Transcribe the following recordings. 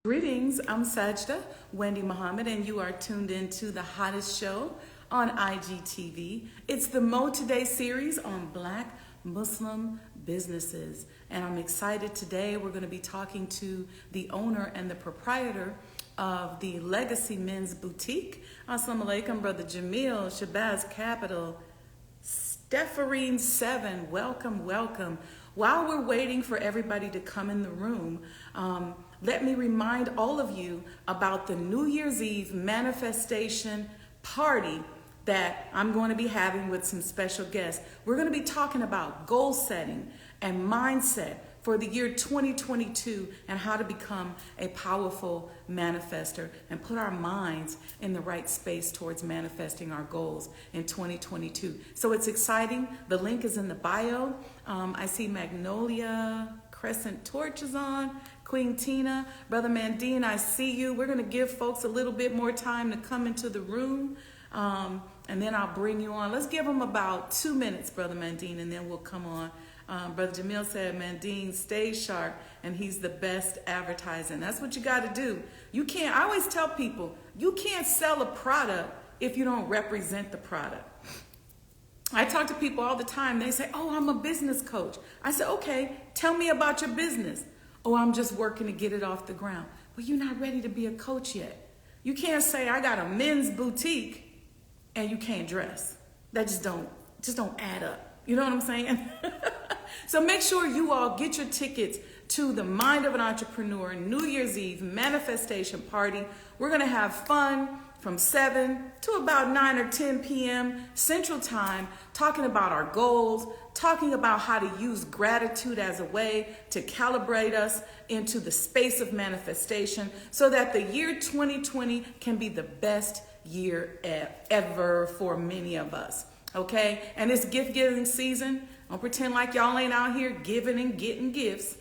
Greetings, I'm Sajdah, Wendy Muhammad, and you are tuned in to the hottest show on IGTV. It's the Mo Today series on Black Muslim businesses. And I'm excited today. We're going to be talking to the owner and the proprietor of the Legacy Men's Boutique. Assalamu alaikum, Brother Jamil, Shabazz Capital, Stepharine 7. Welcome, welcome. While we're waiting for everybody to come in the room, let me remind all of you about the New Year's Eve manifestation party that I'm going to be having with some special guests. We're going to be talking about goal setting and mindset for the year 2022 and how to become a powerful manifester and put our minds in the right space towards manifesting our goals in 2022. So it's exciting. The link is in the bio. I see Magnolia Crescent Torches on. Queen Tina, Brother Mandene, I see you. We're going to give folks a little bit more time to come into the room, and then I'll bring you on. Let's give them about 2 minutes, Brother Mandene, and then we'll come on. Brother Jamil said Mandene stays sharp, and he's the best advertising. That's what you got to do. You can't, I always tell people, you can't sell a product if you don't represent the product. I talk to people all the time. They say, oh, I'm a business coach. I say, okay, tell me about your business. Oh, I'm just working to get it off the ground. Well, you're not ready to be a coach yet. You can't say I got a men's boutique and you can't dress. That just don't add up. You know what I'm saying? So make sure you all get your tickets to the Mind of an Entrepreneur New Year's Eve manifestation party. We're going to have fun from 7 to about 9 or 10 p.m. Central Time, talking about our goals, talking about how to use gratitude as a way to calibrate us into the space of manifestation so that the year 2020 can be the best year ever for many of us. Okay? And it's gift giving season. Don't pretend like y'all ain't out here giving and getting gifts.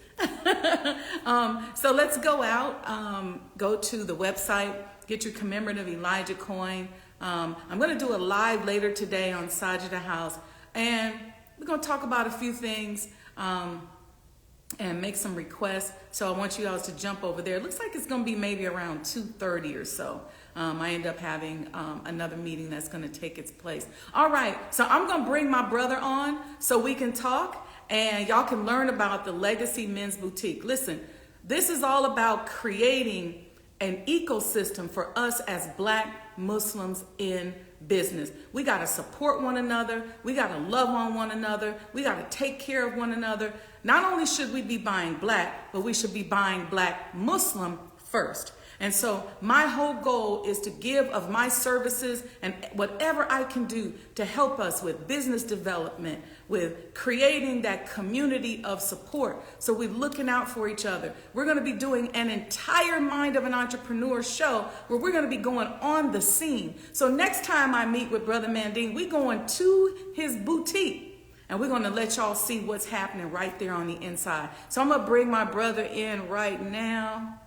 So let's go out, go to the website, get your commemorative Elijah coin. I'm going to do a live later today on Sajdah House, and we're going to talk about a few things and make some requests. So I want you guys to jump over there. It looks like it's going to be maybe around 2:30 or so. I end up having another meeting that's going to take its place. All right, so I'm going to bring my brother on so we can talk and y'all can learn about the Legacy Men's Boutique. Listen, this is all about creating an ecosystem for us as Black Muslims in business. We got to support one another. We got to love on one another. We got to take care of one another. Not only should we be buying Black, but we should be buying Black Muslim first. And so my whole goal is to give of my services and whatever I can do to help us with business development, with creating that community of support. So we're looking out for each other. We're going to be doing an entire Mind of an Entrepreneur show where we're going to be going on the scene. So next time I meet with Brother Mandene, we're going to his boutique and we're going to let y'all see what's happening right there on the inside. So I'm going to bring my brother in right now.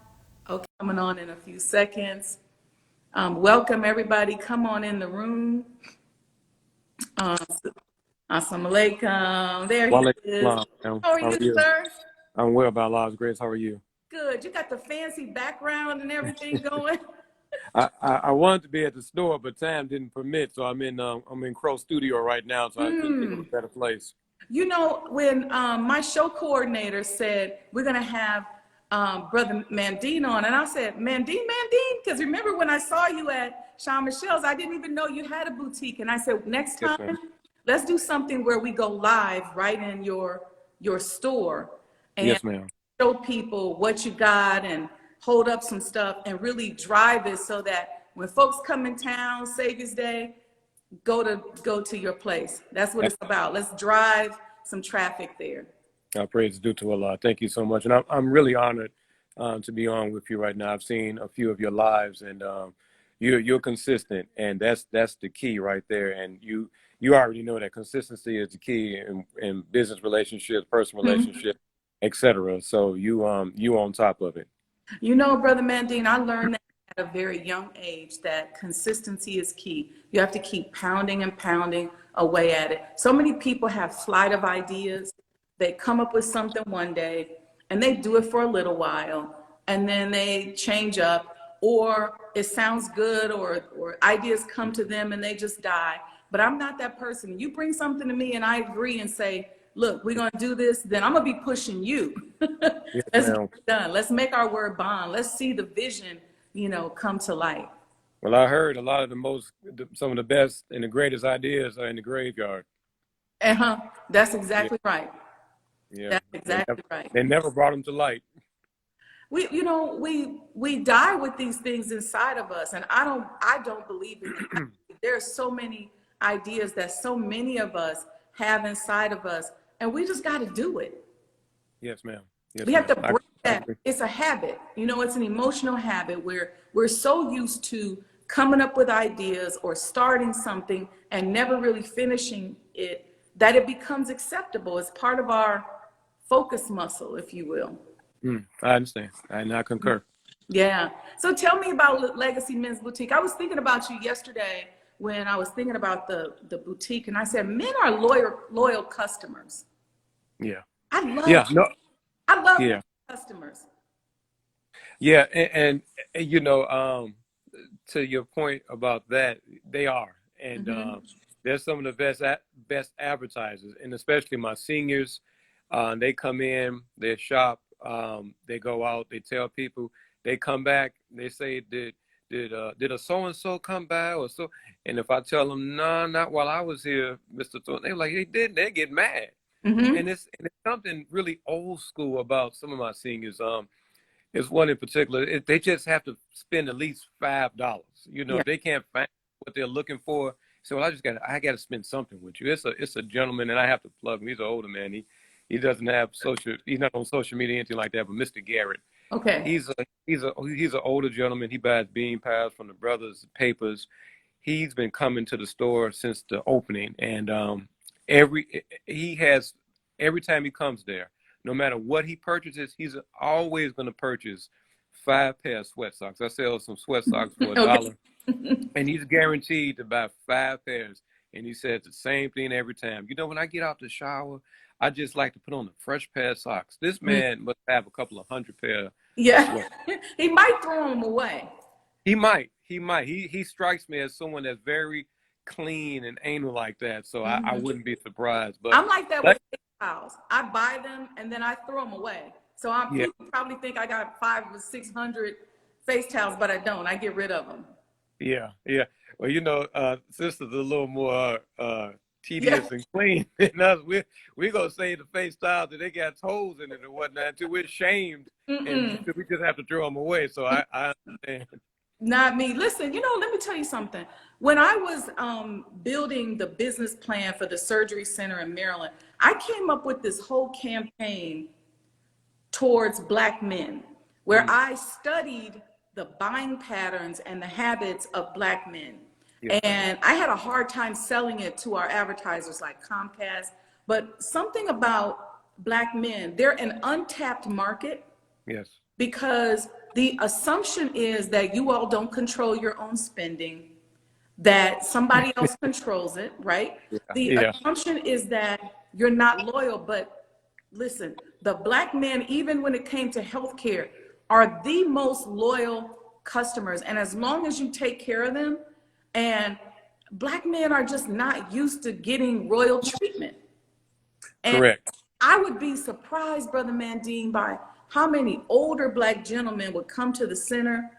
Okay, coming on in a few seconds. Welcome everybody. Come on in the room. Assalamu alaikum. There he is. How are you, sir? I'm well, by Allah's grace. How are you? Good. You got the fancy background and everything going. I wanted to be at the store, but time didn't permit. So I'm in Crow Studio right now, so I couldn't think of a better place. You know, when my show coordinator said we're gonna have Brother Mandene on, and I said, Mandene, because remember when I saw you at Sean Michelle's, I didn't even know you had a boutique, and I said, next time, Yes, let's do something where we go live right in your store and yes, ma'am. show people what you got and hold up some stuff and really drive it so that when folks come in town, Savior's Day, go to your place. That's what it's about. Let's drive some traffic there. Our praise is due to Allah. Thank you so much. And I'm really honored to be on with you right now. I've seen a few of your lives, and you're consistent, and that's the key right there. And you already know that consistency is the key in business relationships, personal relationships, etc. So you on top of it. You know, Brother Mandene, I learned that at a very young age that consistency is key. You have to keep pounding and pounding away at it. So many people have flight of ideas. They come up with something one day and they do it for a little while, and then they change up, or it sounds good, or ideas come to them and they just die. But I'm not that person. You bring something to me and I agree and say, look, we're going to do this, then I'm going to be pushing you. Yes, Let's get ma'am. it done. Let's make our word bond. Let's see the vision, come to light. Well, I heard a lot of some of the best and the greatest ideas are in the graveyard. Uh-huh. That's Yeah, exactly right. yeah. That's exactly right. They never brought them to light. We die with these things inside of us, and I don't believe in it. There are so many ideas that so many of us have inside of us, and we just got to do it. Yes, ma'am. Yes, We have ma'am. to break I that. agree. It's a habit. It's an emotional habit where we're so used to coming up with ideas or starting something and never really finishing it that it becomes acceptable. It's part of our focus muscle, if you will. I understand. And I concur. Yeah. So tell me about Legacy Men's Boutique. I was thinking about you yesterday when I was thinking about the boutique, and I said, men are loyal customers. Yeah. I love, Yeah. No. I love Yeah. customers. Yeah. And to your point about that, they are, and Mm-hmm. they're some of the best advertisers, and especially my seniors. They come in, they shop, they go out, they tell people, they come back, they say, did a so and so come by or so? And if I tell them, no, not while I was here, Mr. Thornton, they're like, they didn't. They get mad, Mm-hmm. and it's something really old school about some of my seniors. There's one in particular. They just have to spend at least $5. Yeah. If they can't find what they're looking for, so well, I got to spend something with you. It's a gentleman, and I have to plug him. He's an older man. He doesn't have he's not on social media, anything like that. But Mr. Garrett, Okay. he's an older gentleman. He buys bean pies from the brothers' papers. He's been coming to the store since the opening, and he has every time he comes there, no matter what he purchases, he's always going to purchase 5 pair of sweat socks. I sell some sweat socks for a Okay. dollar, and he's guaranteed to buy 5 pairs. And he says the same thing every time. When I get out the shower, I just like to put on a fresh pair of socks. This man must have a couple of hundred pair of Yeah. sweat. He might throw them away. He might. He might. He strikes me as someone that's very clean and anal like that. So I Mm-hmm. wouldn't be surprised. But I'm like that with face towels. I buy them and then I throw them away. So yeah, people probably think I got 500 or 600 face towels, but I don't. I get rid of them. yeah, yeah. Well, sisters are a little more Yeah. tedious and clean than us. We're gonna say the face towels that they got holes in it or whatnot until we're shamed and Mm-mm. we just have to throw them away. So I understand. Not me. Listen, let me tell you something. When I was building the business plan for the surgery center in Maryland, I came up with this whole campaign towards Black men, where Mm, I studied the buying patterns and the habits of Black men. yes, ma'am. And I had a hard time selling it to our advertisers like Comcast, but something about Black men, they're an untapped market Yes. because the assumption is that you all don't control your own spending, that somebody else controls it, right? Yeah. The Yeah. assumption is that you're not loyal, but listen, the Black men, even when it came to healthcare, are the most loyal customers. And as long as you take care of them, and Black men are just not used to getting royal treatment. And Correct. I would be surprised, Brother Mandene, by how many older Black gentlemen would come to the center.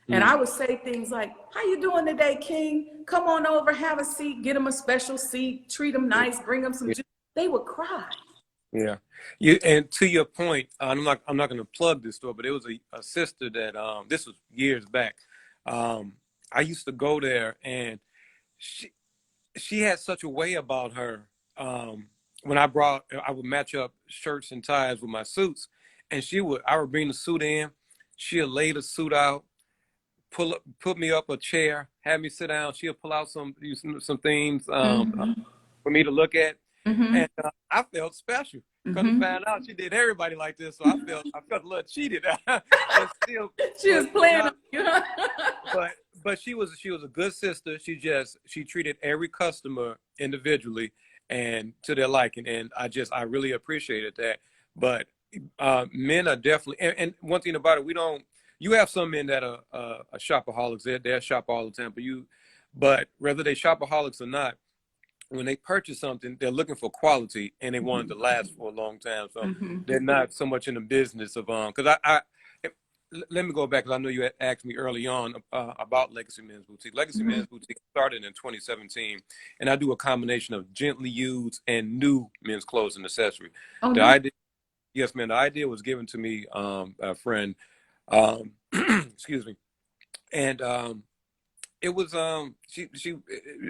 And Mm. I would say things like, how you doing today, King? Come on over, have a seat, get them a special seat, treat them nice, bring them some Yeah. juice. They would cry. Yeah. And to your point, I'm not going to plug this store, but it was a sister that this was years back. I used to go there, and she she had such a way about her. When I would match up shirts and ties with my suits, and I would bring the suit in, she'll lay the suit out, put me up a chair, have me sit down. She'll pull out some things Mm-hmm. for me to look at, Mm-hmm. and I felt special. Come to Mm-hmm. find out, she did everybody like this, so I felt a little cheated, but still, She was but playing on not, you. but she was a good sister. She treated every customer individually and to their liking, and I really appreciated that. But Men are definitely, and one thing about it, you have some men that are shopaholics. They're shop all the time, but whether they shopaholics or not, when they purchase something, they're looking for quality and they want it to last for a long time. So they're not so much in the business of because let me go back because I know you had asked me early on about Legacy Men's Boutique. Legacy Men's Boutique started in 2017, and I do a combination of gently used and new men's clothes and accessories. Oh, The nice. idea, yes, man, the idea was given to me a friend, excuse me, and it was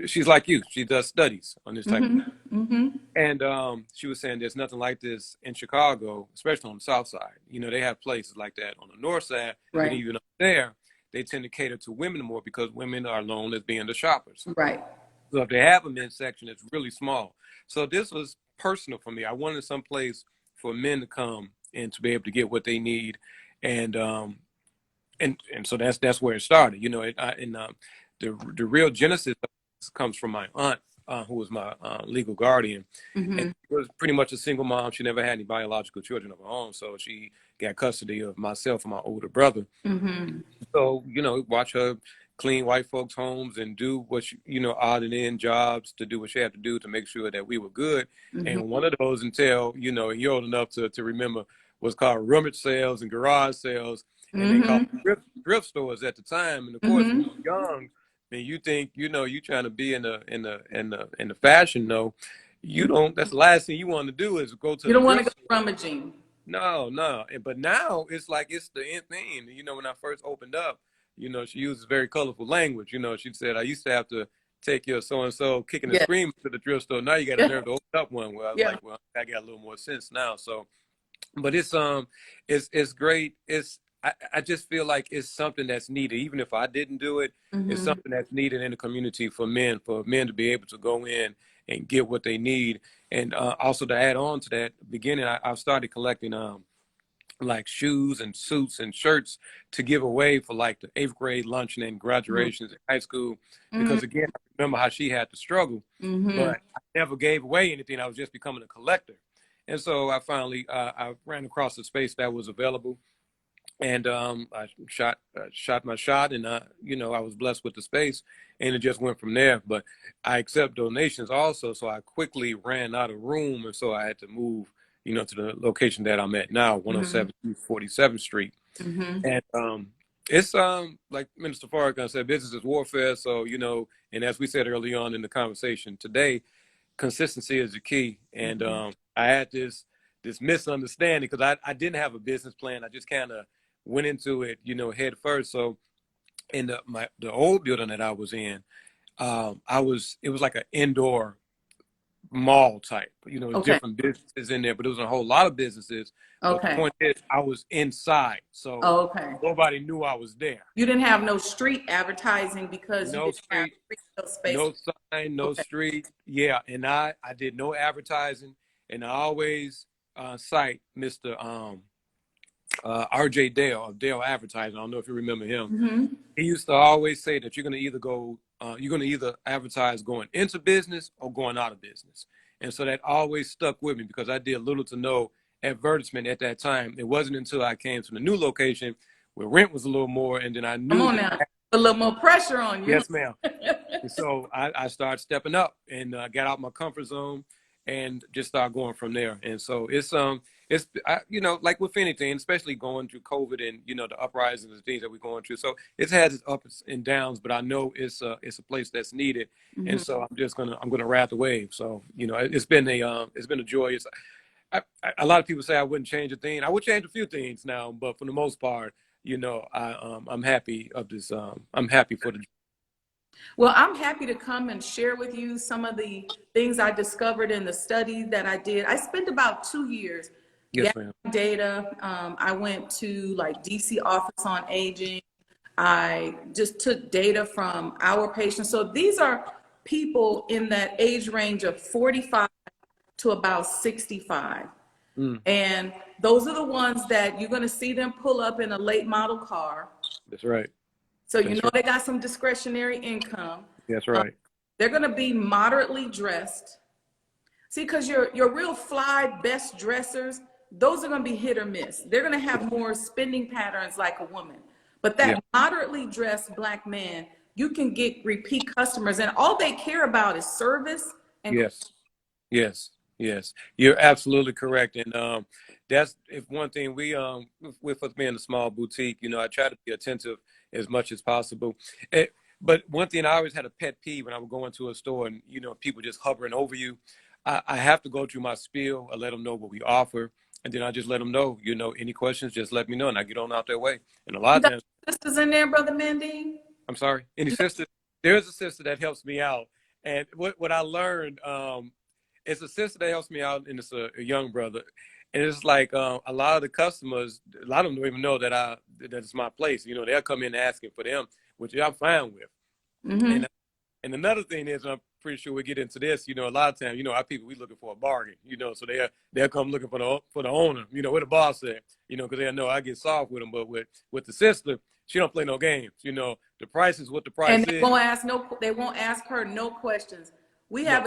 she's like you. She does studies on this type of thing. And she was saying there's nothing like this in Chicago, especially on the South Side. You know, they have places like that on the North Side, and then even up there, they tend to cater to women more because women are known as being the shoppers. Right. So if they have a men's section, it's really small. So this was personal for me. I wanted some place for men to come and to be able to get what they need, and so that's where it started. You know, the real genesis comes from my aunt, who was my legal guardian. And she was pretty much a single mom. She never had any biological children of her own, so she got custody of myself and my older brother. So, you know, watch her clean white folks' homes and do what she, you know, odd and end jobs to do what she had to do to make sure that we were good. And one of those, until, you know, you're old enough to remember, was called rummage sales and garage sales. And they called thrift stores at the time. And of course, when you're young, and you think, you know, you trying to be in the fashion, no, you don't. That's the last thing you want to do is go to. You the don't want to thrift go rummaging. No. But now it's like it's the end thing. You know, when I first opened up, you know, she uses very colorful language. You know, she said, I used to have to take your so-and-so kicking and screaming to the thrift store. Now you got a nerve to open up one. Well, I was like, well, I got a little more sense now. So, but it's great. I just feel like it's something that's needed. Even if I didn't do it, it's something that's needed in the community for men to be able to go in and get what they need. And also to add on to that, beginning, I've started collecting like shoes and suits and shirts to give away for like the 8th grade luncheon and graduations in high school. Because again, I remember how she had to struggle, but I never gave away anything. I was just becoming a collector. And so I finally, I ran across a space that was available. And I shot my shot, and you know, I was blessed with the space, and it just went from there. But I accept donations also, so I quickly ran out of room, and so I had to move, you know, to the location that I'm at now, 107 47th Street. And it's like Minister Farrakhan said, business is warfare. So, you know, and as we said early on in the conversation today, consistency is the key. And I had this misunderstanding because I didn't have a business plan. I just kind of went into it, you know, head first. So in the old building that I was in, it was like an indoor mall type, you know, different businesses in there, but there was a whole lot of businesses. But the point is, I was inside, so nobody knew I was there. You didn't have no street advertising because no you didn't street, have retail space. No sign, no street. Yeah, and I did no advertising, and I always cite Mr. R.J. Dale of Dale Advertising. I don't know if you remember him. He used to always say that you're going to either advertise going into business or going out of business. And so that always stuck with me because I did little to no advertisement at that time. It wasn't until I came to the new location where rent was a little more, and then I knew. Come on now, a little more pressure on you. Yes, ma'am. And so I started stepping up and got out my comfort zone and just started going from there. And so it's you know, like with anything, especially going through COVID and, you know, the uprisings and things that we're going through. So it has its ups and downs, but I know it's a place that's needed. And so I'm gonna ride the wave. So, you know, it's been a joy. A lot of people say I wouldn't change a thing. I would change a few things now, but for the most part, you know, I'm happy of this. I'm happy for the. Well, I'm happy to come and share with you some of the things I discovered in the study that I did. I spent about 2 years gathering data. I went to like DC Office on Aging. I just took data from our patients. So these are people in that age range of 45 to about 65. And those are the ones that you're going to see them pull up in a late model car. That's right. So you know they got some discretionary income. That's right. They're going to be moderately dressed. See, because your real fly best dressers, those are going to be hit or miss. They're going to have more spending patterns like a woman. But Yeah. that moderately dressed Black man, you can get repeat customers, and all they care about is service and Yes. Yes. Yes. You're absolutely correct. And that's if one thing we with us being a small boutique, you know, I try to be attentive as much as possible. But one thing I always had a pet peeve when I would go into a store and, you know, people just hovering over you. I have to go through my spiel. I let them know what we offer. And then I just let them know, you know, any questions, just let me know and I get on out their way. And a lot you of got times, sisters in there, Brother Mandene? I'm sorry, any sister, there's a sister that helps me out. And what I learned, it's a sister that helps me out, and it's a young brother. And it's like a lot of the customers, a lot of them don't even know that it's my place. You know, they'll come in asking for them, which I'm fine with. Mm-hmm. And another thing is, and I'm pretty sure we get into this. You know, a lot of times, you know, our people we looking for a bargain. You know, so they'll come looking for the owner. You know, where the boss at. You know, because they know I get soft with them. But with the sister, she don't play no games. You know, the price is what the price And is. they won't ask her no questions. No.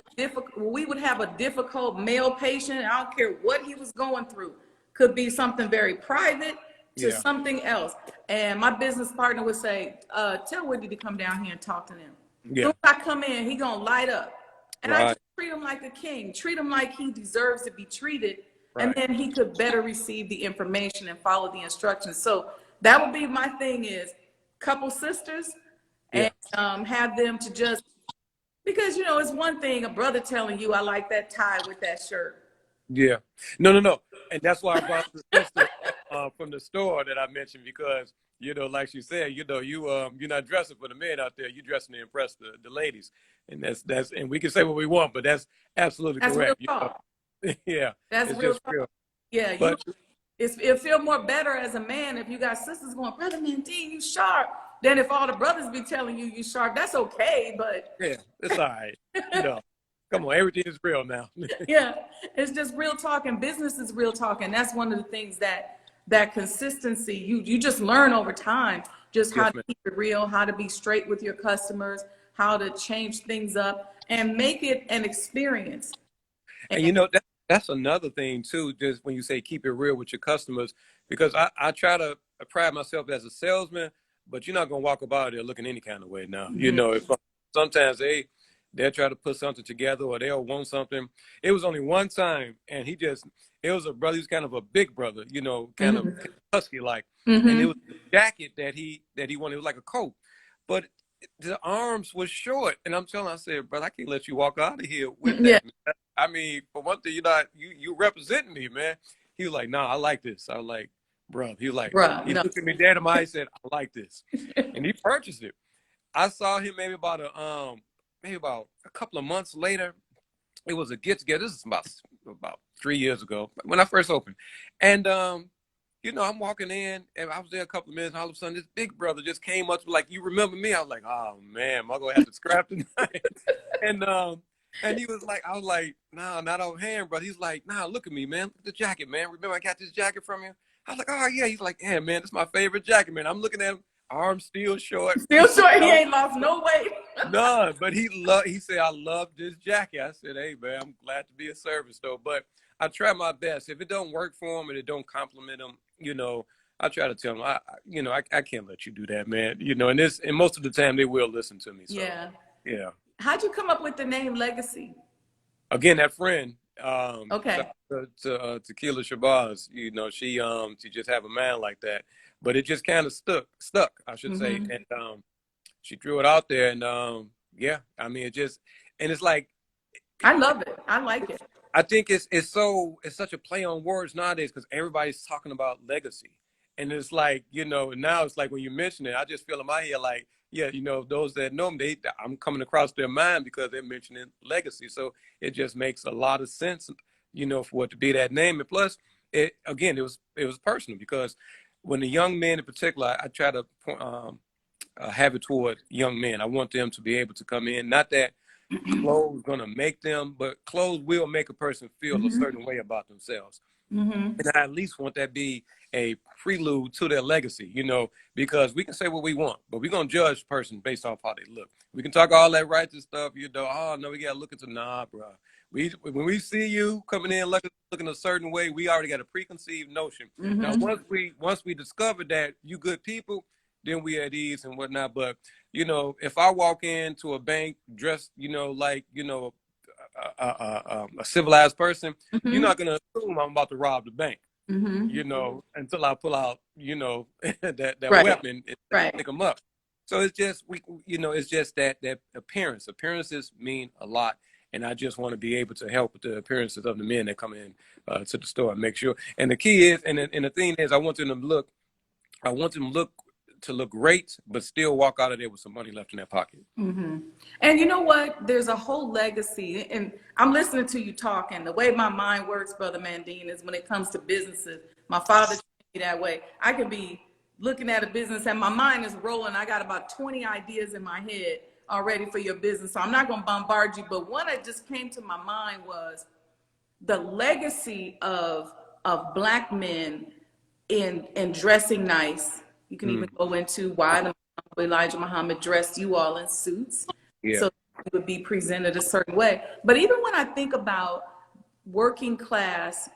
We would have a difficult male patient. I don't care what he was going through. Could be something very private to Yeah. something else. And my business partner would say, tell Wendy to come down here and talk to them. As soon Yeah. as I come in, he gonna light up. And I Right. just treat him like a king, treat him like he deserves to be treated. And Right. then he could better receive the information and follow the instructions. So that would be my thing is couple sisters Yeah. and have them to just, because, you know, it's one thing a brother telling you, I like that tie with that shirt. Yeah. No. And that's why I brought the sister from the store that I mentioned because, you know, like she said, you know, you're not dressing for the men out there. You're dressing to impress the ladies. And that's and we can say what we want, but that's absolutely That's real correct. You talk. know? Yeah. That's It's real just talk. real. Yeah, But it'll feel more better as a man if you got sisters going, Brother Mandene, you sharp. Than if all the brothers be telling you sharp. That's okay, but yeah, it's all right. You know, come on, everything is real now. yeah, it's just real talk, and business is real talk, and that's one of the things that consistency you just learn over time, just how Yes, to ma'am. keep it real, how to be straight with your customers, how to change things up and make it an experience. And you know that's another thing too. Just when you say keep it real with your customers, because I try to pride myself as a salesman, but you're not gonna walk about there looking any kind of way now. You Mhm. know, if sometimes they'll try to put something together or they'll want something. It was only one time, and it was a brother. He was kind of a big brother, you know, kind of Mhm. husky like, and it was Mhm. a jacket that he wanted. It was like a coat, but the arms was short, and I said, brother, I can't let you walk out of here with Yeah, that. I mean, for one thing, you representing me, man. He was like, nah, I like this. I was like, bro. bruh, He no. looked at me dead in my eyes, said, I like this, and he purchased it. I saw him maybe about a couple of months later. It was a get together. This is about 3 years ago when I first opened, and you know, I'm walking in, and I was there a couple of minutes, and all of a sudden, this big brother just came up like, "You remember me?" I was like, "Oh man, am I gonna have to scrap tonight?" and and he was like, I was like, "Nah, not offhand, brother." He's like, "Nah, look at me, man. Look at the jacket, man. Remember I got this jacket from you?" I was like, "Oh yeah." He's like, "Yeah, man, it's my favorite jacket, man." I'm looking at him, arms still short. Still sure he ain't lost no weight. None, but he said, "I love this jacket." I said, "Hey, man, I'm glad to be of service, though." But I try my best. If it don't work for him and it don't compliment him, you know, I try to tell him, I can't let you do that, man. You know, and most of the time they will listen to me. So, Yeah. yeah. How'd you come up with the name Legacy? Again, that friend, shout Okay. out to Tequila Shabazz, you know, she just have a man like that, but it just kind of stuck, I should say, Mm-hmm. and she threw it out there, and yeah, I mean, and it's like I love it. I like it. I think it's such a play on words nowadays because everybody's talking about legacy, and it's like, you know, now it's like when you mention it, I just feel in my head like, yeah, you know, those that know me, I'm coming across their mind because they're mentioning legacy, so it just makes a lot of sense, you know, for it to be that name, and plus, it was personal because when the young men in particular, I try to have it toward young men. I want them to be able to come in, not that clothes gonna make them, but clothes will make a person feel a Mm-hmm. certain way about themselves. Mm-hmm. And I at least want that be a prelude to their legacy, you know, because we can say what we want, but we're gonna judge a person based off how they look. We can talk all that righteous stuff, you know, oh no, we gotta look into bro. When we see you coming in looking looking a certain way, we already got a preconceived notion. Now, once we discover that you good people, then we at ease and whatnot. But if I walk into a bank dressed, like a civilized person, you're not gonna assume I'm about to rob the bank. Until I pull out, that Right. weapon and Right. pick them up. So it's just it's just that appearance. Appearances mean a lot, and I just want to be able to help with the appearances of the men that come in to the store and make sure. And the key is, and the thing is, I want them to look great, but still walk out of there with some money left in their pocket. And you know what? There's a whole legacy, and I'm listening to you talk, and the way my mind works, Brother Mandene, is when it comes to businesses. My father trained me that way. I could be looking at a business and my mind is rolling. I got about 20 ideas in my head already for your business. So I'm not going to bombard you, but one that just came to my mind was the legacy of Black men in dressing nice. You can even go into why the Elijah Muhammad dressed you all in suits. Yeah. So you would be presented a certain way. But even when I think about working class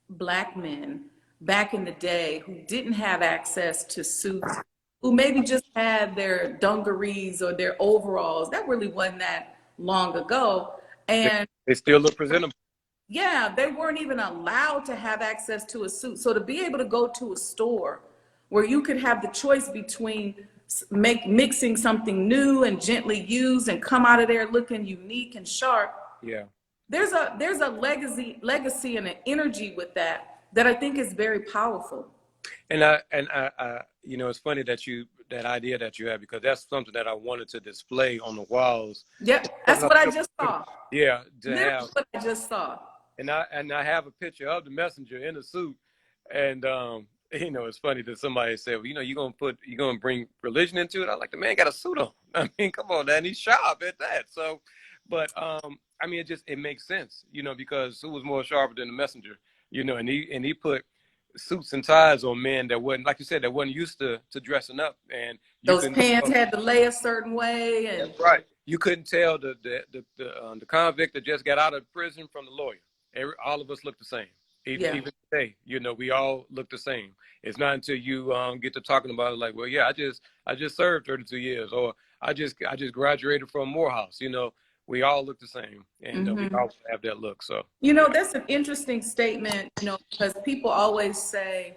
Black men back in the day who didn't have access to suits, who maybe just had their dungarees or their overalls, that really wasn't that long ago. And they still look presentable. Yeah, they weren't even allowed to have access to a suit. So to be able to go to a store where you could have the choice between mixing something new and gently used and come out of there looking unique and sharp. Yeah. There's a legacy and an energy with that I think is very powerful. And I it's funny that idea that you have, because that's something that I wanted to display on the walls. Yeah, that's what I just saw. Yeah, what I just saw. And I have a picture of the messenger in a suit, and it's funny that somebody said, well, you're gonna bring religion into it. I like, the man got a suit on. I mean, come on, man, he's sharp at that. So, but it makes sense, because who was more sharper than the messenger, and he put suits and ties on men that wasn't, like you said, that wasn't used to dressing up, and those pants had to lay a certain way, and that's right. You couldn't tell the convict that just got out of prison from the lawyer. All of us look the same. Even today, we all look the same. It's not until you get to talking about it, like, well, yeah, I just served 32 years, or I just graduated from Morehouse. We all look the same, and we all have that look. So that's an interesting statement. Because people always say,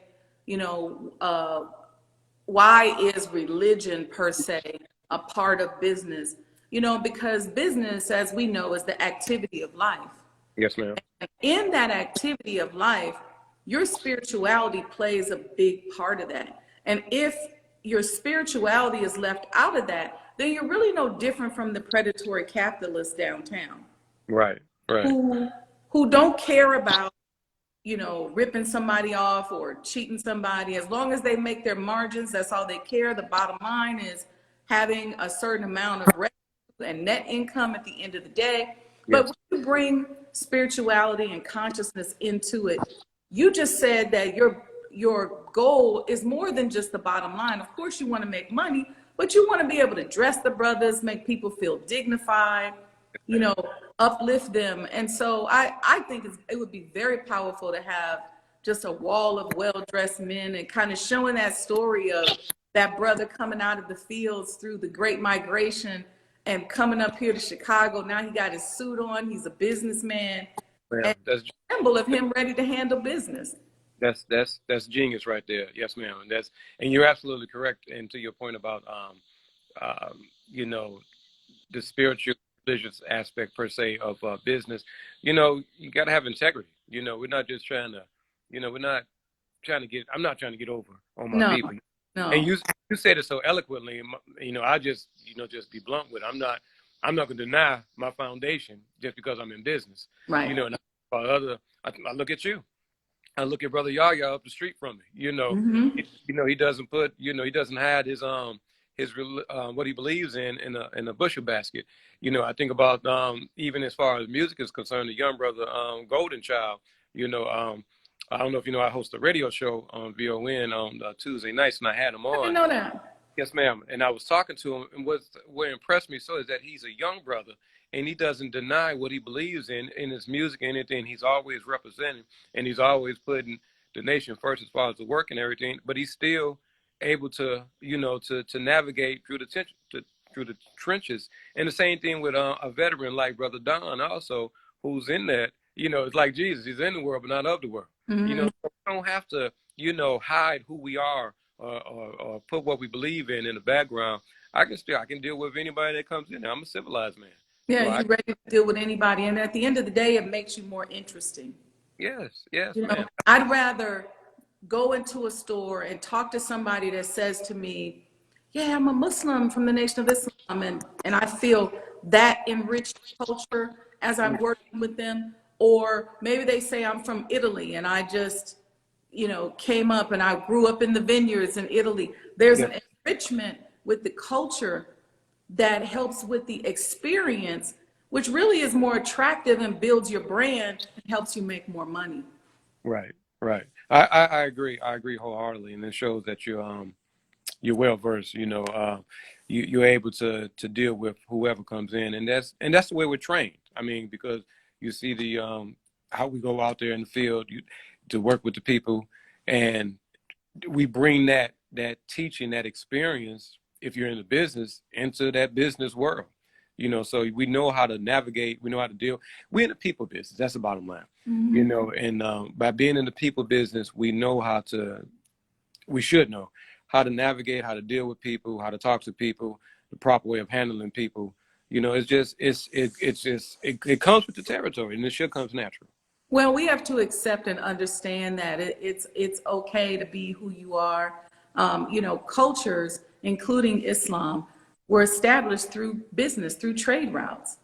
why is religion per se a part of business? Because business, as we know, is the activity of life. Yes, ma'am. And in that activity of life, your spirituality plays a big part of that. And if your spirituality is left out of that, then you're really no different from the predatory capitalists downtown. Right. Who don't care about, ripping somebody off or cheating somebody. As long as they make their margins, that's all they care. The bottom line is having a certain amount of revenue and net income at the end of the day. But when you bring spirituality and consciousness into it, you just said that your goal is more than just the bottom line. Of course, you want to make money, but you want to be able to dress the brothers, make people feel dignified, uplift them. And so I think it would be very powerful to have just a wall of well-dressed men, and kind of showing that story of that brother coming out of the fields through the Great Migration and coming up here to Chicago. Now he got his suit on. He's a businessman. Yeah, that's a symbol of him ready to handle business. That's genius right there. Yes, ma'am. And you're absolutely correct. And to your point about the spiritual religious aspect per se of business, you got to have integrity. We're not just trying to, I'm not trying to get over on my people. No. And you said it so eloquently. I just be blunt with it. I'm not going to deny my foundation just because I'm in business. Right. And I look at you. I look at Brother Yahya up the street from me. He doesn't put, he doesn't hide his what he believes in a bushel basket. I think about even as far as music is concerned, the young brother Golden Child. I don't know if I host a radio show on VON on Tuesday nights, and I had him on. I didn't know that. Yes, ma'am. And I was talking to him, and what impressed me so is that he's a young brother, and he doesn't deny what he believes in his music and anything. He's always representing, and he's always putting the nation first as far as the work and everything. But he's still able to, to navigate through the trenches. And the same thing with a veteran like Brother Don, also, who's in that. It's like Jesus. He's in the world, but not of the world. Mm-hmm. So we don't have to, hide who we are or put what we believe in the background. I can deal with anybody that comes in there. I'm a civilized man. Yeah, So you're ready to deal with anybody. And at the end of the day, it makes you more interesting. yes, ma'am. I'd rather go into a store and talk to somebody that says to me, yeah, I'm a Muslim from the Nation of Islam, and I feel that enriched culture as I'm working with them. Or maybe they say I'm from Italy and I just, came up and I grew up in the vineyards in Italy. There's an enrichment with the culture that helps with the experience, which really is more attractive and builds your brand and helps you make more money. Right, right. I agree. I agree wholeheartedly, and it shows that you're well versed. You're able to deal with whoever comes in, and that's the way we're trained. I mean, because you see the how we go out there in the field to work with the people, and we bring that teaching, that experience, if you're in the business, into that business world. So we know how to navigate, we know how to deal. We're in the people business. That's the bottom line. And by being in the people business, we should know how to navigate, how to deal with people, how to talk to people, the proper way of handling people. It comes with the territory, and it should comes natural. Well, we have to accept and understand that it's okay to be who you are. Cultures, including Islam, were established through business, through trade routes.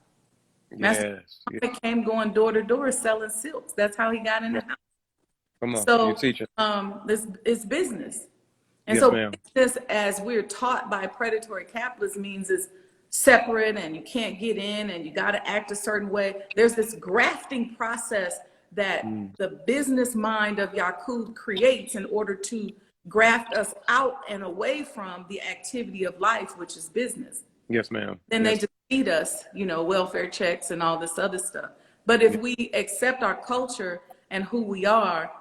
That's how he came going door to door selling silks. That's how he got in the house. Come on, so you're teaching. This is business. And Yes, so ma'am. business, as we're taught by predatory capitalists, means it's separate and you can't get in and you got to act a certain way. There's this grafting process that the business mind of Yakub creates in order to graft us out and away from the activity of life, which is business. Yes, ma'am. Then they just feed us, welfare checks and all this other stuff. But if we accept our culture and who we are,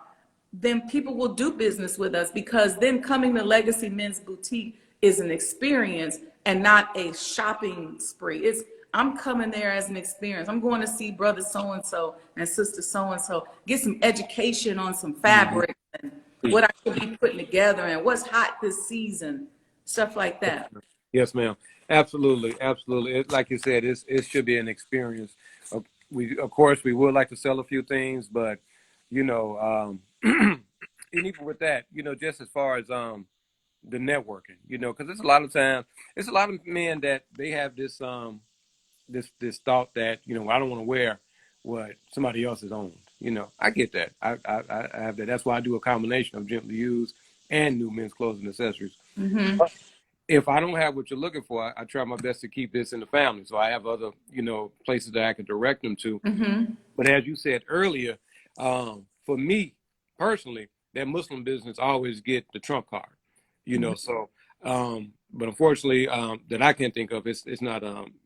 then people will do business with us, because then coming to Legacy Men's Boutique is an experience and not a shopping spree. I'm coming there as an experience. I'm going to see brother so-and-so and sister so-and-so, get some education on some fabric and what I should be putting together and what's hot this season, stuff like that. Yes, ma'am. Absolutely. Like you said, it should be an experience. Of course, we would like to sell a few things, but, and even with that, just as far as the networking, because there's a lot of times, it's a lot of men that they have this this thought that, I don't want to wear what somebody else has owned. I get that. I have that. That's why I do a combination of gently used and new men's clothes and accessories. Mm-hmm. If I don't have what you're looking for, I try my best to keep this in the family. So I have other, places that I can direct them to. Mm-hmm. But as you said earlier, for me personally, that Muslim business always get the trump card, so, but unfortunately, that I can't think of, it's not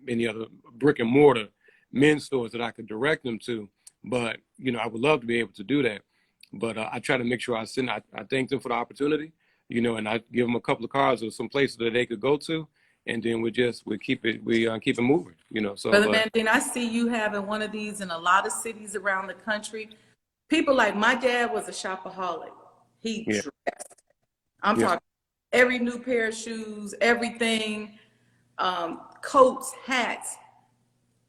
any other brick and mortar men's stores that I could direct them to. But, I would love to be able to do that. But I try to make sure I thank them for the opportunity, and I give them a couple of cards of some places that they could go to. And then we keep it moving, So, Brother Mandene, I see you having one of these in a lot of cities around the country. People like my dad was a shopaholic. He dressed. I'm talking every new pair of shoes, everything, coats, hats.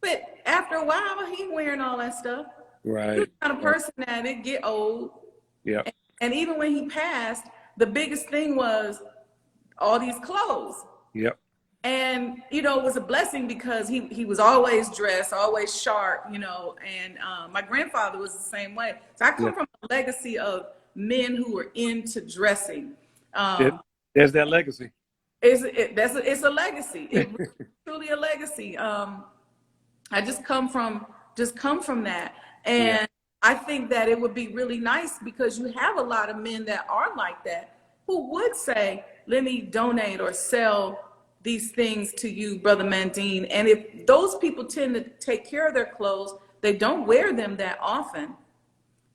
But after a while, he wearing all that stuff. Right. He's not a person that it get old. Yeah. And even when he passed, the biggest thing was all these clothes. Yep. And, it was a blessing because he was always dressed, always sharp, and my grandfather was the same way. So I come from a legacy of men who were into dressing. There's that legacy. It's a legacy. It's truly a legacy. I just come from that. And I think that it would be really nice, because you have a lot of men that are like that, who would say, let me donate or sell these things to you, Brother Mandene. And if those people tend to take care of their clothes, they don't wear them that often.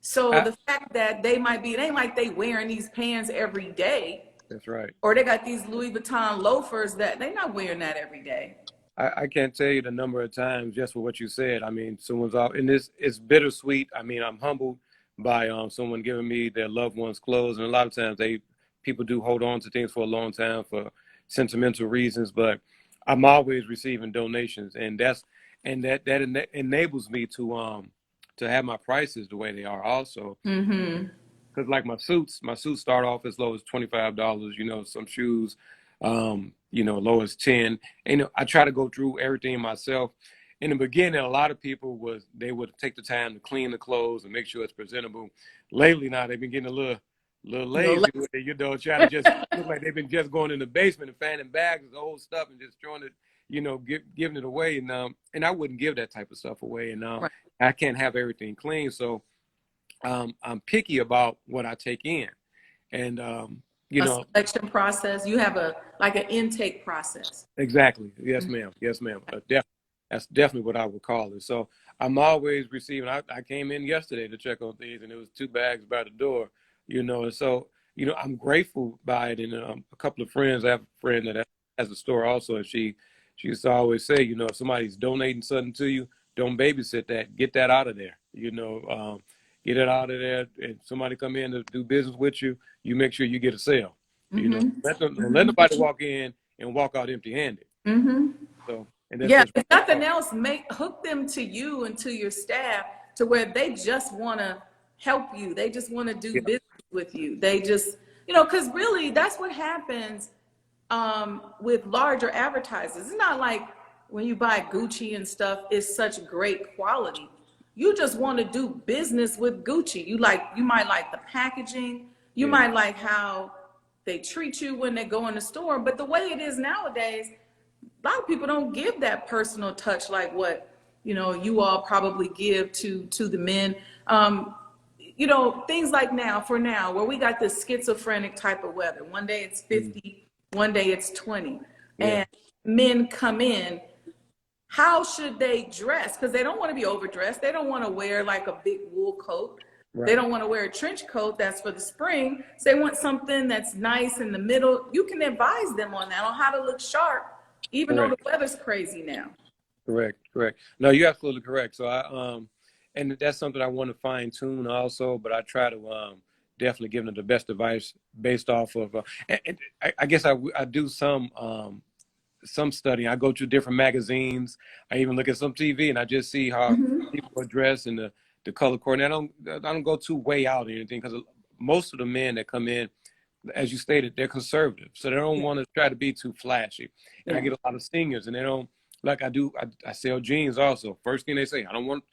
So I, the fact that they might be, it ain't like they wearing these pants every day, that's right. or they got these Louis Vuitton loafers that they not wearing that every day. I can't tell you the number of times just for what you said. I mean, someone's out, and this it's bittersweet. I mean, I'm humbled by someone giving me their loved ones' clothes, and a lot of times people do hold on to things for a long time for sentimental reasons. But I'm always receiving donations, and that enables me to have my prices the way they are also. Mm-hmm. Because like my suits start off as low as $25. You know, some shoes, low as 10. And I try to go through everything myself. In the beginning, a lot of people they would take the time to clean the clothes and make sure it's presentable. Lately, now they've been getting a little lazy with it, trying to just look like they've been just going in the basement and finding bags of old stuff and just throwing it, giving it away. And I wouldn't give that type of stuff away. And Right. I can't have everything clean, so I'm picky about what I take in, and A selection process. You have an intake process. exactly. Yes, Mm-hmm. ma'am. Yes, ma'am. That's definitely what I would call it. So I'm always receiving. I came in yesterday to check on things, and there was 2 bags by the door. And so I'm grateful by it. And a couple of friends. I have a friend that has a store also, and she used to always say, if somebody's donating something to you, don't babysit that. Get that out of there. Get it out of there. And somebody come in to do business with you, you make sure you get a sale. Mm-hmm. Don't let nobody walk in and walk out empty-handed. Mm-hmm. So, and that's Yeah, just if nothing else, hook them to you and to your staff to where they just want to help you. They just want to do yeah, business with you. They just, because really that's what happens with larger advertisers. It's not like when you buy Gucci and stuff, it's such great quality. You just want to do business with Gucci. You might like the packaging. You yeah, might like how they treat you when they go in the store. But the way it is nowadays, a lot of people don't give that personal touch like what you all probably give to the men. Things like now where we got this schizophrenic type of weather. One day it's 50, one day it's 20, yeah, and men come in. How should they dress? Because they don't want to be overdressed. They don't want to wear like a big wool coat. They right, don't want to wear a trench coat that's for the spring. So they want something that's nice in the middle. You can advise them on that, on how to look sharp, even though the correct, weather's crazy now. correct. No, you're absolutely correct. So and that's something I want to fine tune also, but I try to definitely give them the best advice based off of, and I guess I do some studying. I go to different magazines. I even look at some TV, and I just see how Mm-hmm. people are dressed and the color coordination. I don't go too way out or anything, because most of the men that come in, as you stated, they're conservative, so they don't Yeah. want to try to be too flashy. And I Yeah. get a lot of seniors, and they don't like I do. I sell jeans also. First thing they say, I don't want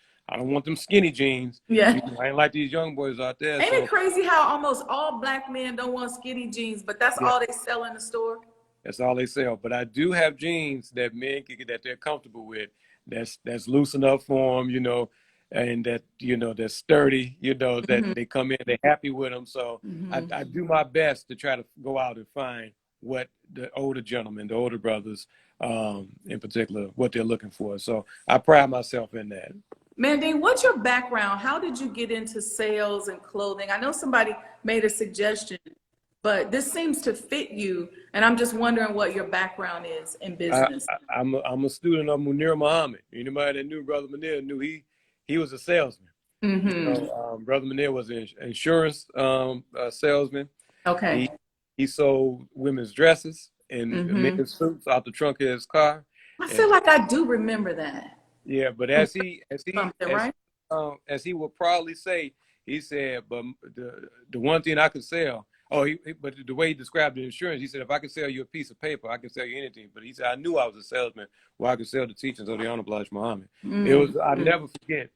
them skinny jeans. Yeah. I ain't like these young boys out there. Ain't it So crazy how almost all black men don't want skinny jeans, but that's yeah, all they sell in the store? that's all they sell. But I do have jeans that men can get, that they're comfortable with. That's loose enough for them, and that they're sturdy. That Mm-hmm. they come in, they're happy with them. So Mm-hmm. I do my best to try to go out and find what the older gentlemen, the older brothers, in particular, what they're looking for. So I pride myself in that. Mandene, what's your background? How did you get into sales and clothing? I know somebody made a suggestion, but this seems to fit you, and I'm just wondering what your background is in I, business. I'm a student of Munir Muhammad. Anybody that knew Brother Munir knew he was a salesman. Mm-hmm. Brother Manil was an insurance salesman. Okay. He he sold women's dresses and Mm-hmm. men's suits out the trunk of his car. I And feel like I do remember that. yeah, but Something, right? as he would probably say, he said, but the one thing I could sell. Oh, but the way he described the insurance, he said, if I could sell you a piece of paper, I can sell you anything. But he said, I knew I was a salesman where I could sell the teachings of the Honorable Elijah Muhammad. It was, I Mm-hmm. never forget.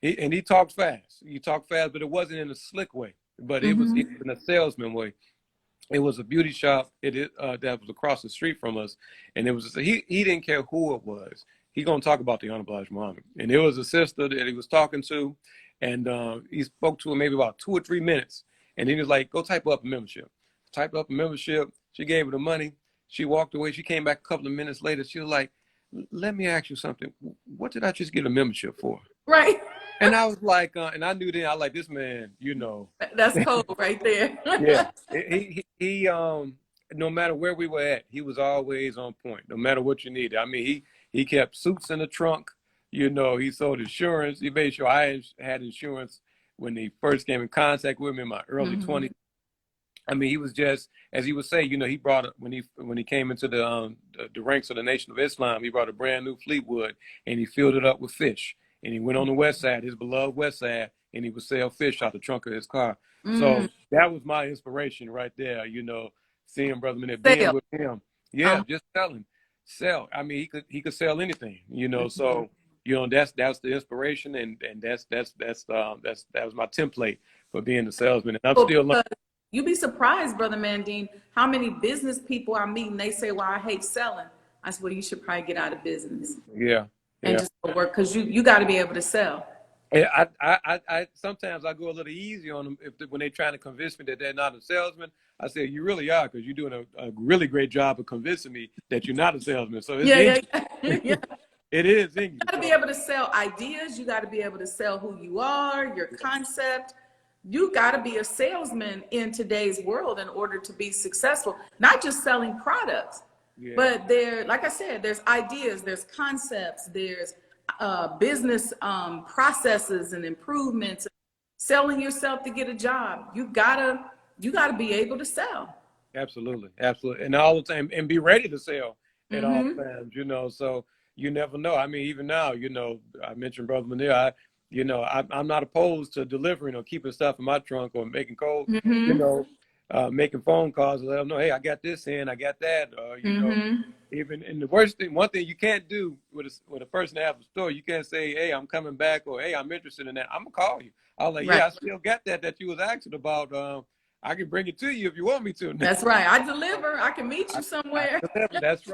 He talked fast. He talked fast, but it wasn't in a slick way. But it was Mm-hmm. in a salesman way. It was a beauty shop. That was across the street from us, and it was he didn't care who it was. He gonna talk about the Honorable Elijah Muhammad, and it was a sister that he was talking to, and he spoke to her maybe about 2 or 3 minutes, and then he was like, "Go type up a membership." Type up a membership. She gave her the money. She walked away. She came back a couple of minutes later. She was like, let me ask you something. What did I just get a membership for? Right. And I was like, and I knew then, I was like, this man, That's cold right there. yeah. No matter where we were at, he was always on point, no matter what you needed. I mean, he kept suits in the trunk. He sold insurance. He made sure I had insurance when he first came in contact with me in my early 20s. I mean, he was just, as he would say, he brought when he came into the ranks of the Nation of Islam, he brought a brand new Fleetwood and he filled it up with fish. And he went on the west side, his beloved west side, and he would sell fish out the trunk of his car. So that was my inspiration right there, seeing Brother Mandene, being with him. Yeah, just sell. I mean, he could sell anything, so that's the inspiration, and that was my template for being a salesman. And I'm still learning. You'd be surprised, Brother Mandene, how many business people I meet and they say, well, I hate selling. I said, well, you should probably get out of business. Yeah. And just go work, because you got to be able to sell. I sometimes I go a little easy on them when they're trying to convince me that they're not a salesman. I say, you really are, because you're doing a really great job of convincing me that you're not a salesman. So it's yeah. It is in you. You got to be able to sell ideas. You got to be able to sell who you are, your concept. You got to be a salesman in today's world in order to be successful. Not just selling products, but like I said, there's ideas, there's concepts, there's business processes and improvements. Selling yourself to get a job. You gotta be able to sell. Absolutely, and all the time, and be ready to sell at all times. So you never know. I mean, even now, I mentioned Brother Mandene. I'm not opposed to delivering or keeping stuff in my trunk or making calls, making phone calls and let them know, hey, I got this in, I got that. Even in the worst thing, one thing you can't do with a person that has a store, you can't say, hey, I'm coming back, or hey, I'm interested in that. I'm gonna call you. I was like, yeah, I still got that you was asking about. I can bring it to you if you want me to. That's right. I deliver. I can meet you somewhere. That's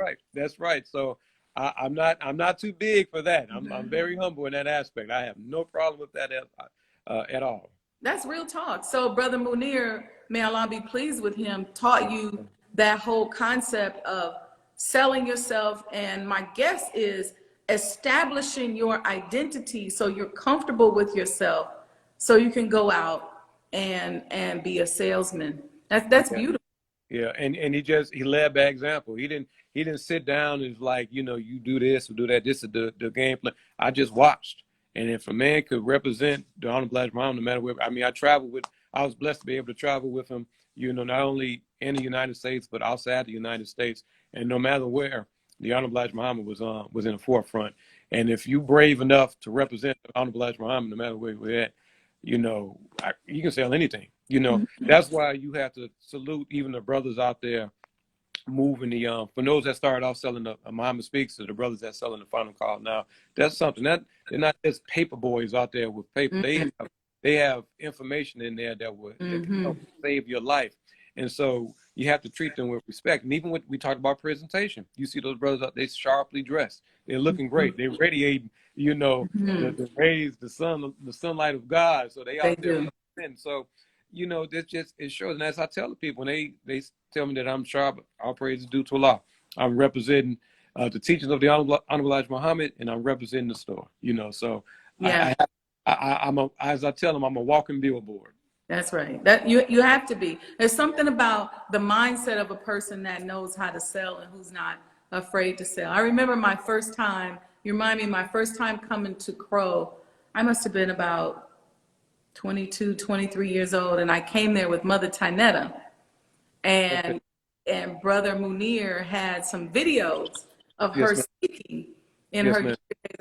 right. So I'm not too big for that. I'm very humble in that aspect. I have no problem with that at all. That's real talk. So Brother Munir, may Allah be pleased with him, taught you that whole concept of selling yourself. And my guess is establishing your identity so you're comfortable with yourself, so you can go out and be a salesman. That's beautiful. Yeah, and he led by example. He didn't sit down and like, you do this or do that. This is the game plan. I just watched. And if a man could represent the Honorable Elijah Muhammad, no matter where, I mean, I was blessed to be able to travel with him, not only in the United States, but outside the United States. And no matter where, the Honorable Elijah Muhammad was in the forefront. And if you brave enough to represent the Honorable Elijah Muhammad, no matter where we're at, you can sell anything. That's why you have to salute even the brothers out there moving for those that started off selling the Muhammad Speaks, to the brothers that selling the Final Call now. That's something that they're not just paper boys out there with paper. They have information in there that can help save your life. And so you have to treat them with respect. And even when we talked about presentation, you see those brothers out, they sharply dressed. They're looking great. They're radiating, the rays, the sunlight of God. So they out there. And so, it shows. And as I tell the people, when they tell me that I'm sharp, all praise is due to Allah. I'm representing the teachings of the Honorable Elijah Muhammad, and I'm representing the store. So as I tell them, I'm a walking billboard. That's right. That you have to be. There's something about the mindset of a person that knows how to sell and who's not afraid to sell. I remember my first time. You remind me, my first time coming to Crow. I must have been about 22, 23 years old, and I came there with Mother Tynetta, and Brother Munir had some videos of her speaking in her. And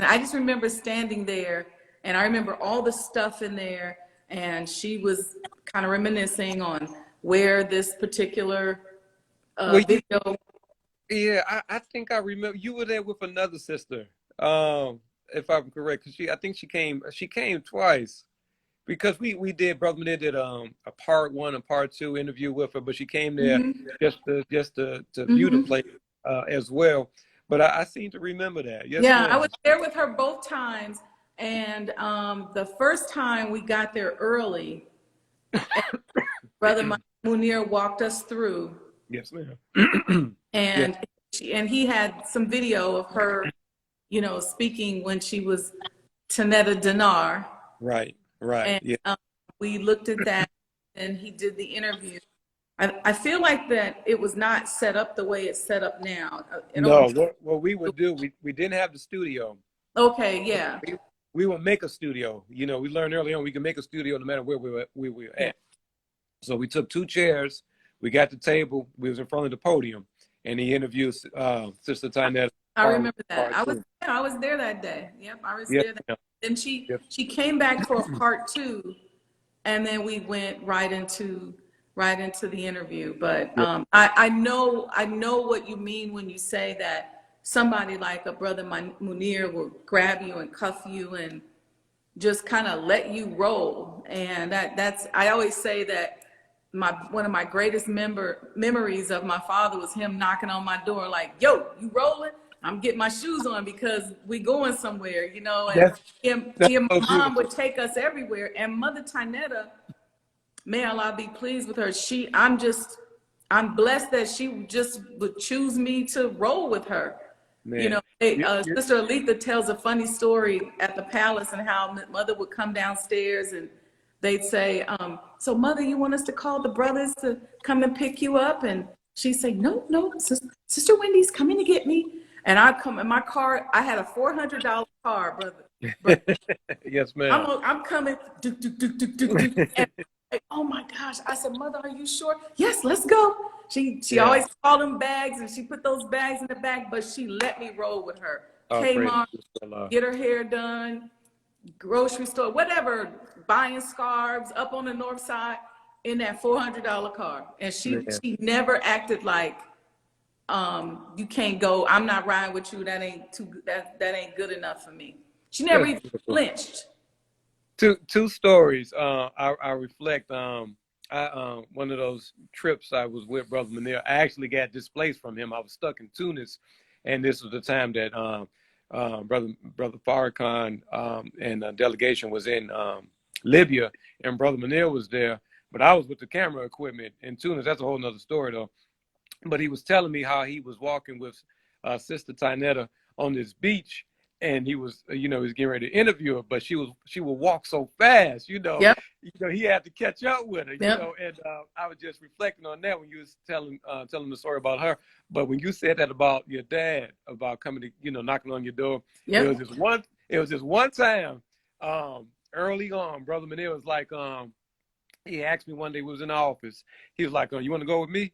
I just remember standing there, and I remember all the stuff in there, and she was kind of reminiscing on where this particular video. Yeah, I think I remember you were there with another sister, if I'm correct, because I think she came twice. Because we did, Brother Mandene did a part 1 and part 2 interview with her, but she came there just to view the place as well. But I seem to remember that. Yes, yeah, I was there with her both times, and the first time we got there early, Brother Munir walked us through, Yes, ma'am. Yes. And he had some video of her, speaking when she was Tanetta Dinar. Right. Right. And Yeah. we looked at that, and he did the interview. I feel like that it was not set up the way it's set up now. It No. almost, What we would do, we didn't have the studio. okay, yeah, We would make a studio. We learned early on we can make a studio no matter where we were yeah. at. So we took 2 chairs. We got the table. We was in front of the podium, and he interviewed Sister Tynette. I remember that. Part two. I was there that day. Yep, I was Yes, there. ma'am. Then she Yes. came back for part 2, and then we went right into the interview. But Yes. I know what you mean when you say that somebody like a brother Munir will grab you and cuff you and just kind of let you roll. And that's I always say that one of my greatest memories of my father was him knocking on my door like, "Yo, you rolling? I'm getting my shoes on because we going somewhere," and That's my so mom beautiful. would take us everywhere. And Mother Tynetta, may Allah be pleased with her, I'm blessed that she just would choose me to roll with her. Man. Sister Aletha tells a funny story at the palace and how Mother would come downstairs and they'd say, "So Mother, you want us to call the brothers to come and pick you up?" And she'd say, "No, Sister Wendy's coming to get me." And I'd come in my car. I had a $400 car, brother. Yes, ma'am. I'm coming. Duk, duk, duk, duk, duk, duk. And, oh my gosh! I said, "Mother, are you sure?" "Yes, let's go." She Yeah. always called them bags, and she put those bags in the back, but she let me roll with her. Oh, praise Kmart, Allah. get her hair done, grocery store, whatever, buying scarves up on the north side in that $400 car. And she never acted like, you can't go, I'm not riding with you, that ain't good enough for me. She never even flinched. Two stories. I reflect. One of those trips I was with Brother Munir, I actually got displaced from him. I was stuck in Tunis, and this was the time that Brother Farrakhan and a delegation was in Libya, and Brother Munir was there, but I was with the camera equipment in Tunis. That's a whole nother story though. But he was telling me how he was walking with Sister Tynetta on this beach, and he was, he was getting ready to interview her, but she would walk so fast, Yep. he had to catch up with her, Yep. and I was just reflecting on that when you was telling the story about her. But when you said that about your dad, about coming to, knocking on your door, Yep. it was just one time, early on, Brother Munir was like, he asked me one day, we was in the office, he was like, "You want to go with me?"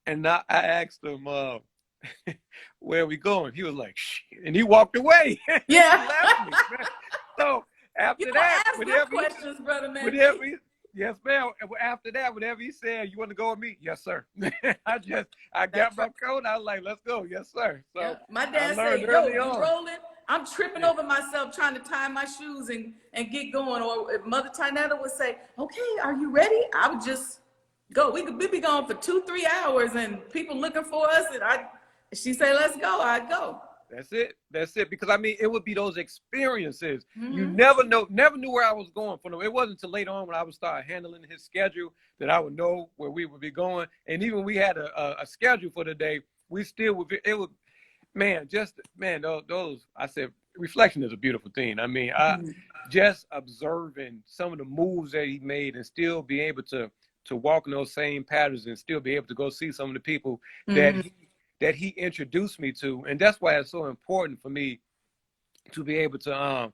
And I asked him, "Where are we going?" He was like, "Shh," and he walked away. Yeah. He left me, man. So after that, ask good questions, Brother Man. yes, ma'am. After that, whatever he said, "You want to go with me?" "Yes, sir." I got my coat. I was like, "Let's go." "Yes, sir." So yeah. My dad said, "Yo, you rolling?" I'm tripping over myself trying to tie my shoes and get going. Or if Mother Tynetta would say, "Okay, are you ready?" I would just go. We'd be gone for 2-3 hours and people looking for us. And she say, "Let's go," I'd go. That's it. Because I mean, it would be those experiences. Mm-hmm. You never knew where I was going from. It wasn't until later on when I would start handling his schedule that I would know where we would be going. And even we had a schedule for the day, we still would be, it would, those, I said, reflection is a beautiful thing. I mean, just observing some of the moves that he made and still be able to walk in those same patterns and still be able to go see some of the people that he introduced me to. And that's why it's so important for me to be able to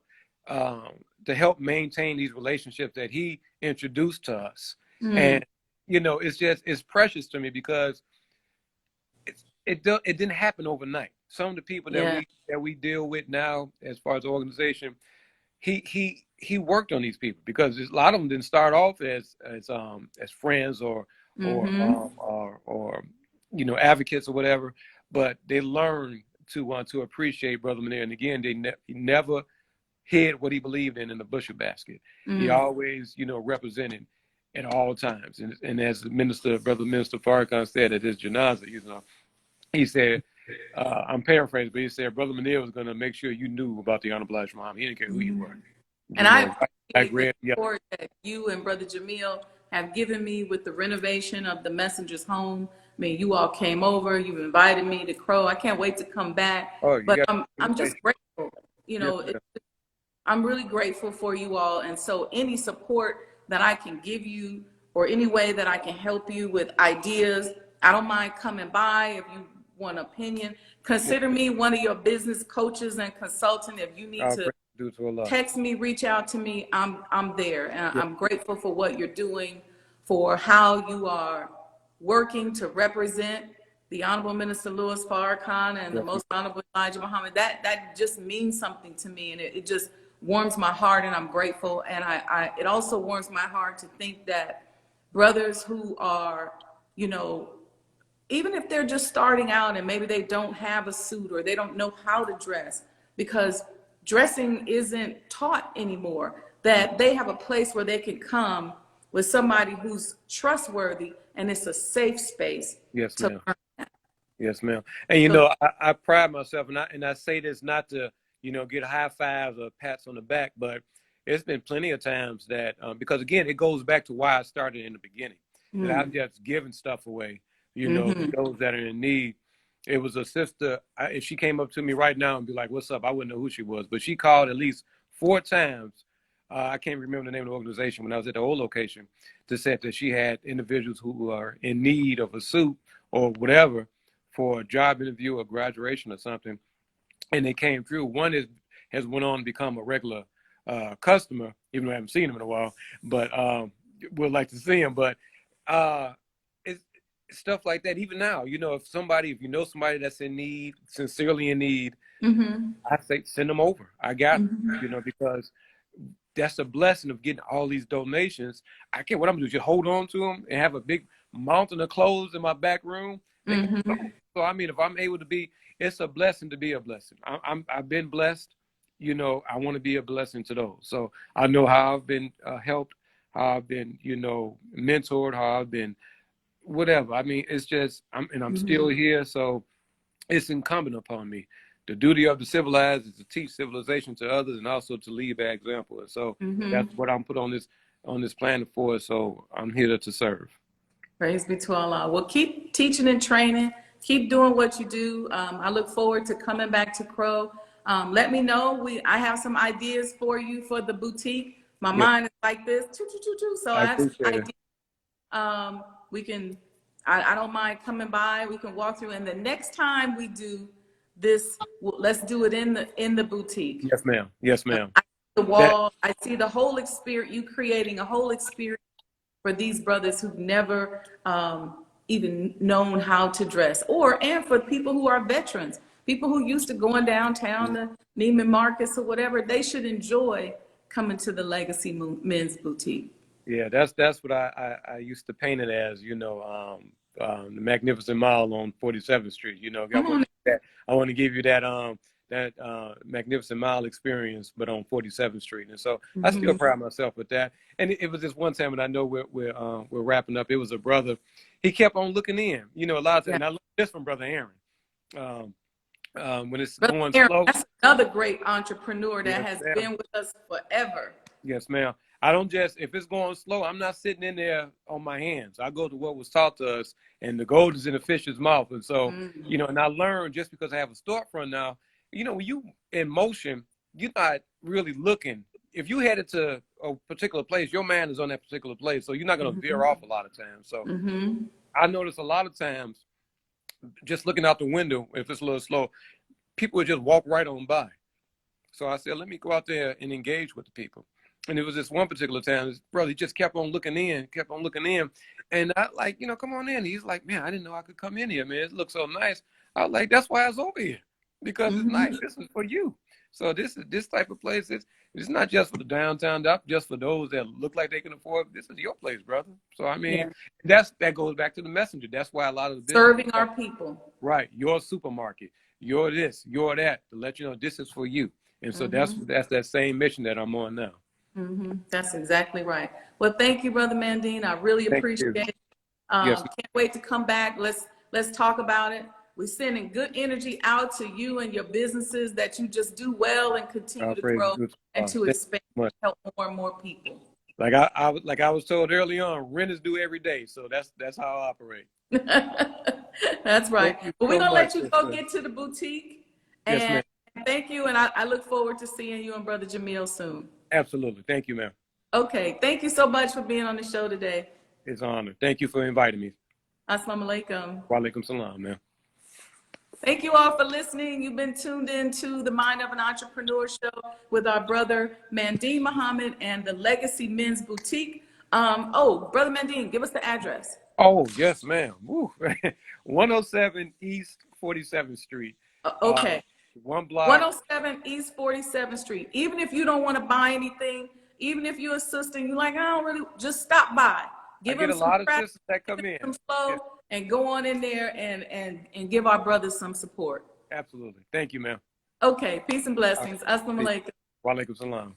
help maintain these relationships that he introduced to us. And, it's precious to me because it didn't happen overnight. Some of the people that we deal with now, as far as the organization, he worked on these people because a lot of them didn't start off as friends or advocates or whatever, but they learned to appreciate Brother Munir. And again, he never hid what he believed in the bushel basket. He always, represented at all times. And as Brother Minister Farrakhan said at his janazah, he said, I'm paraphrasing, but he said Brother Munir was going to make sure you knew about the Honorable Elijah Muhammad. He didn't care who you were. And I appreciate the support that you and Brother Jamil have given me with the renovation of the Messenger's home. I mean, you all came over, you've invited me to Crow. I can't wait to come back. Oh, you But got I'm just grateful. You yes, know, ma'am. I'm really grateful for you all. And so any support that I can give you or any way that I can help you with ideas, I don't mind coming by if you want an opinion. Consider me one of your business coaches and consultant. If you need I'll to pray due to Allah. text me, reach out to me, I'm there. And Yes, I'm grateful for what you're doing, for how you are working to represent the Honorable Minister Louis Farrakhan and the yes, Most Honorable Elijah Muhammad. That just means something to me, and it just warms my heart, and I'm grateful. And it also warms my heart to think that brothers who are, you know, even if they're just starting out and maybe they don't have a suit or they don't know how to dress, because dressing isn't taught anymore, that they have a place where they can come with somebody who's trustworthy and it's a safe space yes, to ma'am. learn. Yes, ma'am. And you So, know, I pride myself, and I say this not to, you know, get high fives or pats on the back, but it's been plenty of times that because again, it goes back to why I started in the beginning, that I've just given stuff away, you know, to those that are in need. It was a sister. If she came up to me right now and be like, "What's up?" I wouldn't know who she was, but she called at least 4 times. I can't remember the name of the organization when I was at the old location, to say that she had individuals who are in need of a suit or whatever for a job interview or graduation or something, and they came through. One has went on to become a regular customer, even though I haven't seen him in a while, but would like to see him. But it's stuff like that. Even now, you know, if you know somebody that's in need, sincerely in need, I say send them over. I got them, you know, because that's a blessing of getting all these donations. I can't. What I'm gonna do? Just hold on to them and have a big mountain of clothes in my back room. They can go. So I mean, if I'm able to be, it's a blessing to be a blessing. I've been blessed. You know, I want to be a blessing to those. So I know how I've been helped, how I've been, you know, mentored, how I've been, whatever. I mean, it's just, I'm still here. So it's incumbent upon me. The duty of the civilized is to teach civilization to others and also to lead by example. And so that's what I'm put on this planet for. So I'm here to serve. praise be to Allah. Well, keep teaching and training. Keep doing what you do. I look forward to coming back to Crow. Let me know. I have some ideas for you for the boutique. My Yes, mind is like this. Choo, choo, choo, choo. So I I have some appreciate it. ideas. We can, I don't mind coming by. We can walk through. And the next time we do this, let's do it in the boutique. Yes, ma'am. Yes, ma'am. I see the That, wall. I see the whole experience. You creating a whole experience for these brothers who've never even known how to dress, and for people who are veterans, people who used to going downtown to Neiman Marcus or whatever. They should enjoy coming to the Legacy Men's Boutique. yeah, that's what I used to paint it as, you know, the Magnificent Mile on 47th Street. You know, Come on. I want to give you that Magnificent Mile experience, but on 47th Street. And so I still pride myself with that. And it was just one time, and I know we're wrapping up. It was a brother. He kept on looking in. You know, a lot of times, and I learned this from Brother Aaron. When it's Brother going Aaron, slow. that's another great entrepreneur that Yes, has ma'am. been with us forever. Yes, ma'am. I don't just, if it's going slow, I'm not sitting in there on my hands. I go to what was taught to us, and the gold is in the fish's mouth. And so, you know, and I learned just because I have a storefront now, you know, when you in motion, you're not really looking. If you headed to a particular place, your mind is on that particular place. So you're not going to veer off a lot of times. So I notice a lot of times, just looking out the window, if it's a little slow, people would just walk right on by. So I said, let me go out there and engage with the people. And it was this one particular time, this brother, he just kept on looking in. And I like, you know, come on in. He's like, man, I didn't know I could come in here, man. It looks so nice. I was like, that's why I was over here, because it's nice. This is for you. So this type of place, it's not just for the downtown, just for those that look like they can afford. This is your place, brother. So, I mean, that goes back to the messenger. That's why a lot of the business, Serving our people. right, your supermarket, your this, your that, to let you know this is for you. And so that's that same mission that I'm on now. That's exactly right. Well, thank you, Brother Mandene. I really Thank appreciate you. it. Yes. Can't wait to come back. Let's talk about it. We're sending good energy out to you and your businesses, that you just do well and continue to grow and to expand and help more and more people. Like I was told early on, rent is due every day. So that's how I operate. That's right. Thank you But we're so gonna much, let you go sister. get to the boutique. Yes, And ma'am. thank you. And I look forward to seeing you and Brother Jamil soon. Absolutely. Thank you, ma'am. Okay. Thank you so much for being on the show today. It's an honor. Thank you for inviting me. Assalamu alaikum. Wa alaikum salam, ma'am. Thank you all for listening. You've been tuned in to the Mind of an Entrepreneur show with our brother Mandene Muhammad and the Legacy Men's Boutique. Brother Mandene, give us the address. Oh, yes, ma'am. Woo. 107 East 47th Street. Okay. One block. 107 East 47th Street. Even if you don't want to buy anything, even if you're a sister and you're like, I don't really, just stop by. I Give get him a some lot of crack, sisters that give come him in. some flow, Yes, and go on in there and give our brothers some support. absolutely. Thank you, ma'am. Okay. Peace and All blessings. Assalamu right. alaikum. Wa alaikum salam.